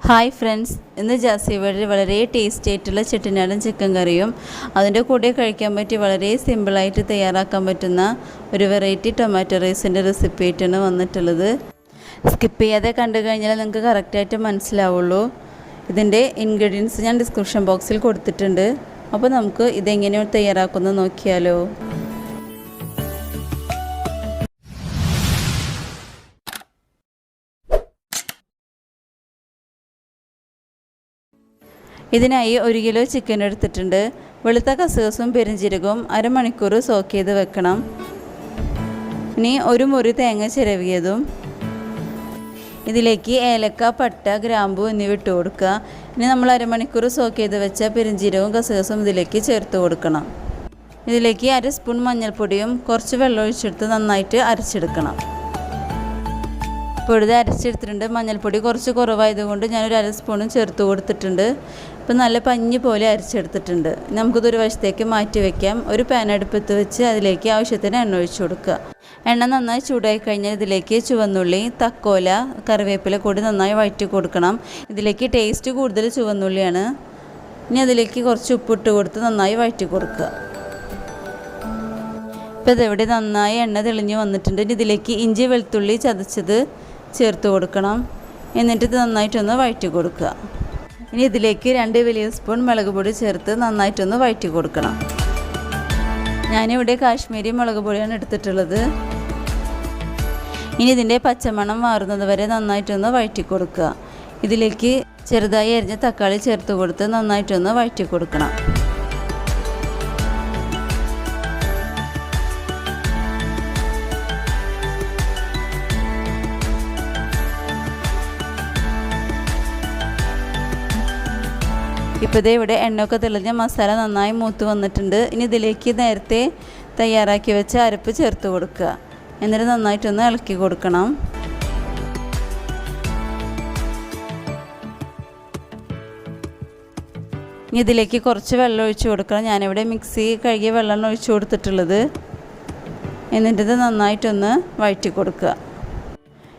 Hi friends, ഇന്ന് ജാസി വഴി വളരെ ടേസ്റ്റി ആയിട്ടുള്ള ചെട്ടിനാടൻ ചിക്കൻ കറിയും അതിൻ്റെ കൂടെ കഴിക്കാൻ പറ്റി വളരെ സിമ്പിളായിട്ട് തയ്യാറാക്കാൻ പറ്റുന്ന ഒരു വെറൈറ്റി ടൊമാറ്റോ റൈസിൻ്റെ റെസിപ്പി ആയിട്ടാണ് വന്നിട്ടുള്ളത്. സ്കിപ്പ് ചെയ്യാതെ കണ്ടു കഴിഞ്ഞാൽ നിങ്ങൾക്ക് കറക്റ്റായിട്ട് മനസ്സിലാവുള്ളൂ. ഇതിൻ്റെ ഇൻഗ്രീഡിയൻസ് ഞാൻ ഡിസ്ക്രിപ്ഷൻ ബോക്സിൽ കൊടുത്തിട്ടുണ്ട്. അപ്പോൾ നമുക്ക് ഇതെങ്ങനെയാണ് തയ്യാറാക്കുന്നത് നോക്കിയാലോ. ഇതിനായി 1 കിലോ ചിക്കൻ എടുത്തിട്ടുണ്ട്. വെളുത്ത കസകസും പെരുംജീരകവും അരമണിക്കൂർ സോക്ക് ചെയ്ത് വെക്കണം. ഇനി 1 മുറി തേങ്ങ ചിരവിയതും, ഇതിലേക്ക് ഏലക്ക, പട്ട, ഗ്രാമ്പു എന്നിവ ഇട്ട് കൊടുക്കുക. ഇനി നമ്മൾ അരമണിക്കൂർ സോക്ക് ചെയ്ത് വെച്ച പെരുംജീരകവും കസകസും ഇതിലേക്ക് ചേർത്ത് കൊടുക്കണം. ഇതിലേക്ക് 1 സ്പൂൺ മഞ്ഞൾപ്പൊടിയും കുറച്ച് വെള്ളം ഒഴിച്ചെടുത്ത് നന്നായിട്ട് അരച്ചെടുക്കണം. ഇപ്പോൾ ഇത് അരച്ചെടുത്തിട്ടുണ്ട്. മഞ്ഞൾപ്പൊടി കുറച്ച് കുറവായതുകൊണ്ട് ഞാനൊരു 1/2 സ്പൂണും ചേർത്ത് കൊടുത്തിട്ടുണ്ട്. ഇപ്പം നല്ല പഞ്ഞി പോലെ അരച്ചെടുത്തിട്ടുണ്ട്. നമുക്കിതൊരു വശത്തേക്ക് മാറ്റി വയ്ക്കാം. ഒരു പാൻ അടുപ്പത്ത് വെച്ച് അതിലേക്ക് ആവശ്യത്തിന് എണ്ണ ഒഴിച്ചു കൊടുക്കുക. എണ്ണ നന്നായി ചൂടായി കഴിഞ്ഞാൽ ഇതിലേക്ക് ചുവന്നുള്ളി, തക്കോല, കറിവേപ്പില കൂടി നന്നായി വഴറ്റി കൊടുക്കണം. ഇതിലേക്ക് ടേസ്റ്റ് കൂടുതൽ ചുവന്നുള്ളിയാണ്. ഇനി അതിലേക്ക് കുറച്ച് ഉപ്പിട്ട് കൊടുത്ത് നന്നായി വഴറ്റി കൊടുക്കുക. ഇപ്പോൾ ഇതെവിടെ നന്നായി എണ്ണ തെളിഞ്ഞ് വന്നിട്ടുണ്ട്. ഇനി ഇതിലേക്ക് ഇഞ്ചി വെളുത്തുള്ളി ചതച്ചത് ചേർത്ത് കൊടുക്കണം. എന്നിട്ട് ഇത് നന്നായിട്ടൊന്ന് വഴറ്റി കൊടുക്കുക. ഇനി ഇതിലേക്ക് 2 വലിയ സ്പൂൺ മുളക് പൊടി ചേർത്ത് നന്നായിട്ടൊന്ന് വഴറ്റി കൊടുക്കണം. ഞാനിവിടെ കാശ്മീരി മുളക് പൊടിയാണ് എടുത്തിട്ടുള്ളത്. ഇനി ഇതിൻ്റെ പച്ചമണം മാറുന്നത് വരെ നന്നായിട്ടൊന്ന് വഴറ്റി കൊടുക്കുക. ഇതിലേക്ക് ചെറുതായി അരിഞ്ഞ തക്കാളി ചേർത്ത് കൊടുത്ത് നന്നായിട്ടൊന്ന് വഴറ്റി കൊടുക്കണം. ഇപ്പോൾ ഇവിടെ എണ്ണയൊക്കെ തെളിഞ്ഞ മസാല നന്നായി മൂത്ത് വന്നിട്ടുണ്ട്. ഇനി ഇതിലേക്ക് നേരത്തെ തയ്യാറാക്കി വെച്ച അരപ്പ് ചേർത്ത് കൊടുക്കുക. എന്നിട്ട് നന്നായിട്ടൊന്ന് ഇളക്കി കൊടുക്കണം. ഇനി ഇതിലേക്ക് കുറച്ച് വെള്ളം ഒഴിച്ച് കൊടുക്കണം. ഞാനിവിടെ മിക്സി കഴുകിയ വെള്ളമാണ് ഒഴിച്ച് കൊടുത്തിട്ടുള്ളത്. എന്നിട്ടിത് നന്നായിട്ടൊന്ന് വഴറ്റി കൊടുക്കുക.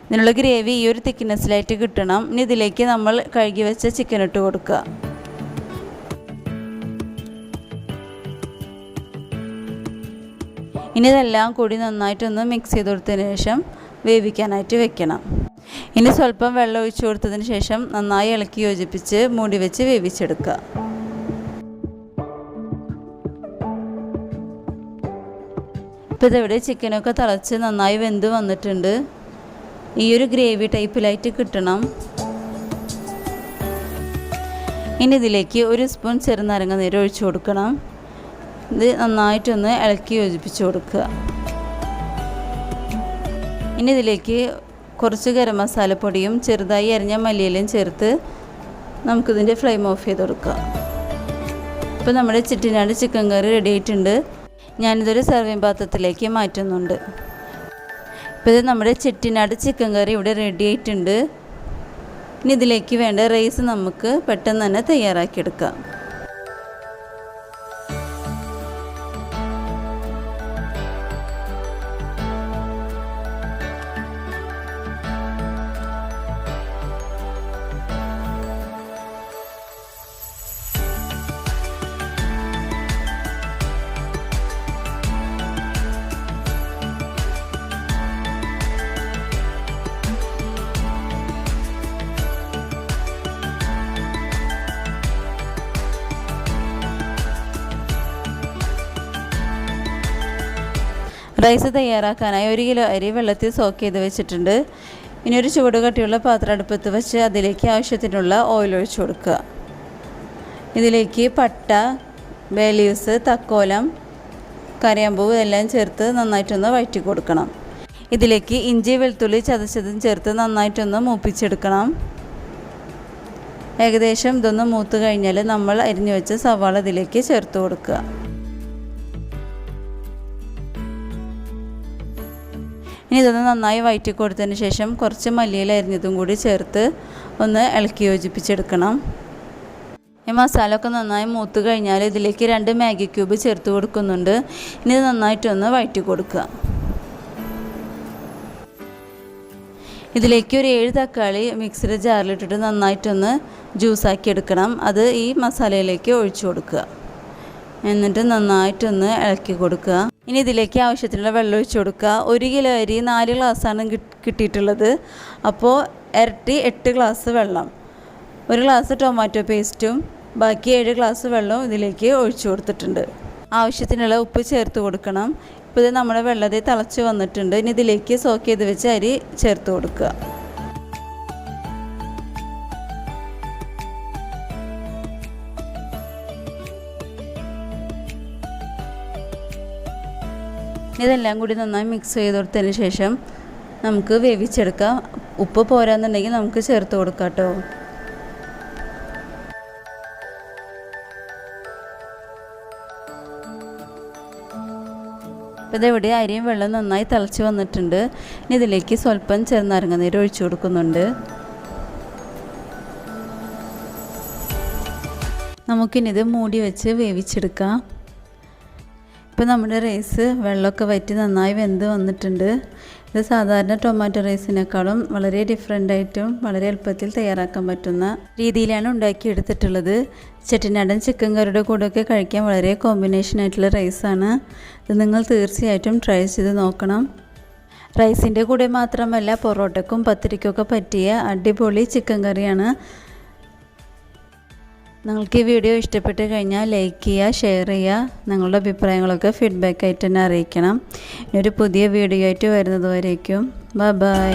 ഇതിനുള്ള ഗ്രേവി ഈ ഒരു തിക്നെസ്സിലായിട്ട് കിട്ടണം. ഇനി ഇതിലേക്ക് നമ്മൾ കഴുകി വെച്ച ചിക്കൻ ഇട്ട് കൊടുക്കുക. ഇനി ഇതെല്ലാം കൂടി നന്നായിട്ടൊന്ന് മിക്സ് ചെയ്ത് കൊടുത്തതിന് ശേഷം വേവിക്കാനായിട്ട് വെക്കണം. ഇനി സ്വല്പം വെള്ളം ഒഴിച്ചു കൊടുത്തതിന് ശേഷം നന്നായി ഇളക്കി യോജിപ്പിച്ച് മൂടി വെച്ച് വേവിച്ചെടുക്കുക. ഇപ്പോൾ ഇതെവിടെ ചിക്കനൊക്കെ തിളച്ച് നന്നായി വെന്ത് വന്നിട്ടുണ്ട്. ഈ ഒരു ഗ്രേവി ടൈപ്പിലായിട്ട് കിട്ടണം. ഇനി ഇതിലേക്ക് 1 സ്പൂൺ ചെറുനാരങ്ങ നീര് ഒഴിച്ചു കൊടുക്കണം. ഇത് നന്നായിട്ടൊന്ന് ഇളക്കി യോജിപ്പിച്ച് കൊടുക്കുക. ഇനി ഇതിലേക്ക് കുറച്ച് ഗരം മസാലപ്പൊടിയും ചെറുതായി അരിഞ്ഞ മല്ലിയിലയും ചേർത്ത് നമുക്കിതിൻ്റെ ഫ്ലെയിം ഓഫ് ചെയ്ത് കൊടുക്കുക. ഇപ്പോൾ നമ്മുടെ ചെട്ടിനാട് ചിക്കൻ കറി റെഡി ആയിട്ടുണ്ട്. ഞാനിതൊരു സർവിങ് പാത്രത്തിലേക്ക് മാറ്റുന്നുണ്ട്. ഇപ്പോൾ ഇത് നമ്മുടെ ചെട്ടിനാട് ചിക്കൻ കറി ഇവിടെ റെഡി ആയിട്ടുണ്ട്. ഇനി ഇതിലേക്ക് വേണ്ട റൈസ് നമുക്ക് പെട്ടെന്ന് തന്നെ തയ്യാറാക്കിയെടുക്കാം. റൈസ് തയ്യാറാക്കാനായി 1 കിലോ അരി വെള്ളത്തിൽ സോക്ക് ചെയ്ത് വെച്ചിട്ടുണ്ട്. ഇനി ഒരു ചൂട് കട്ടിയുള്ള പാത്രം അടുപ്പത്ത് വെച്ച് അതിലേക്ക് ആവശ്യത്തിനുള്ള ഓയിൽ ഒഴിച്ചു കൊടുക്കുക. ഇതിലേക്ക് പട്ട, ബേ ലീവ്സ്, തക്കോലം, കറിയാമ്പൂവ് എല്ലാം ചേർത്ത് നന്നായിട്ടൊന്ന് വഴറ്റി കൊടുക്കണം. ഇതിലേക്ക് ഇഞ്ചി വെളുത്തുള്ളി ചതച്ചതും ചേർത്ത് നന്നായിട്ടൊന്ന് മൂപ്പിച്ചെടുക്കണം. ഏകദേശം ഇതൊന്ന് മൂത്ത് കഴിഞ്ഞാൽ നമ്മൾ അരിഞ്ഞു വെച്ച സവാള ഇതിലേക്ക് ചേർത്ത് കൊടുക്കുക. ഇനി ഇതൊന്ന് നന്നായി വഴറ്റി കൊടുത്തതിന് ശേഷം കുറച്ച് മല്ലിയില അരിഞ്ഞതും കൂടി ചേർത്ത് ഒന്ന് ഇളക്കി യോജിപ്പിച്ചെടുക്കണം. ഈ മസാല ഒക്കെ നന്നായി മൂത്ത് കഴിഞ്ഞാൽ ഇതിലേക്ക് 2 മാഗി ക്യൂബ് ചേർത്ത് കൊടുക്കുന്നുണ്ട്. ഇനി ഇത് നന്നായിട്ടൊന്ന് വഴറ്റി കൊടുക്കുക. ഇതിലേക്ക് ഒരു 7 തക്കാളി മിക്സിയുടെ ജാറിലിട്ടിട്ട് നന്നായിട്ടൊന്ന് ജ്യൂസാക്കി എടുക്കണം. അത് ഈ മസാലയിലേക്ക് ഒഴിച്ചു കൊടുക്കുക. എന്നിട്ട് നന്നായിട്ടൊന്ന് ഇളക്കി കൊടുക്കുക. ഇനി ഇതിലേക്ക് ആവശ്യത്തിനുള്ള വെള്ളം ഒഴിച്ചു കൊടുക്കുക. 1 കിലോ അരി 4 ഗ്ലാസ്സാണ് കിട്ടിയിട്ടുള്ളത്. അപ്പോൾ ഇരട്ടി 8 ഗ്ലാസ് വെള്ളം. 1 ഗ്ലാസ് ടൊമാറ്റോ പേസ്റ്റും ബാക്കി 7 ഗ്ലാസ് വെള്ളവും ഇതിലേക്ക് ഒഴിച്ചു കൊടുത്തിട്ടുണ്ട്. ആവശ്യത്തിനുള്ള ഉപ്പ് ചേർത്ത് കൊടുക്കണം. ഇപ്പോൾ ഇത് നമ്മുടെ വെള്ളത്തിൽ തിളച്ച് വന്നിട്ടുണ്ട്. ഇനി ഇതിലേക്ക് സോക്ക് ചെയ്ത് വെച്ച് അരി ചേർത്ത് കൊടുക്കുക. ഇതെല്ലാം കൂടി നന്നായി മിക്സ് ചെയ്ത് കൊടുത്തതിന് ശേഷം നമുക്ക് വേവിച്ചെടുക്കാം. ഉപ്പ് പോരാന്നുണ്ടെങ്കിൽ നമുക്ക് ചേർത്ത് കൊടുക്കാം കേട്ടോ. അപ്പോൾ ഇതെവിടെ അരിയും വെള്ളം നന്നായി തിളച്ച് വന്നിട്ടുണ്ട്. ഇനി ഇതിലേക്ക് സ്വല്പം ചെറുനാരങ്ങ നീര് ഒഴിച്ചു കൊടുക്കുന്നുണ്ട്. നമുക്കിനി ഇത് മൂടി വെച്ച് വേവിച്ചെടുക്കാം. ഇപ്പോൾ നമ്മുടെ റൈസ് വെള്ളമൊക്കെ വറ്റി നന്നായി വെന്ത് വന്നിട്ടുണ്ട്. ഇത് സാധാരണ ടൊമാറ്റോ റൈസിനേക്കാളും വളരെ ഡിഫറെൻ്റായിട്ടും വളരെ എളുപ്പത്തിൽ തയ്യാറാക്കാൻ പറ്റുന്ന രീതിയിലാണ് ഉണ്ടാക്കിയെടുത്തിട്ടുള്ളത്. ചെട്ടിനാടൻ ചിക്കൻ കറിയുടെ കൂടെയൊക്കെ കഴിക്കാൻ വളരെ കോമ്പിനേഷൻ ആയിട്ടുള്ള റൈസാണ്. ഇത് നിങ്ങൾ തീർച്ചയായിട്ടും ട്രൈ ചെയ്ത് നോക്കണം. റൈസിൻ്റെ കൂടെ മാത്രമല്ല പൊറോട്ടയ്ക്കും പത്തിരിക്കൊക്കെ പറ്റിയ അടിപൊളി ചിക്കൻ കറിയാണ്. നിങ്ങൾക്ക് ഈ വീഡിയോ ഇഷ്ടപ്പെട്ട് കഴിഞ്ഞാൽ ലൈക്ക് ചെയ്യുക, ഷെയർ ചെയ്യുക. നിങ്ങളുടെ അഭിപ്രായങ്ങളൊക്കെ ഫീഡ്ബാക്ക് ആയിട്ട് തന്നെ അറിയിക്കണം. ഇനി ഒരു പുതിയ വീഡിയോ ആയിട്ട് വരുന്നത് വരേക്കും ബൈ.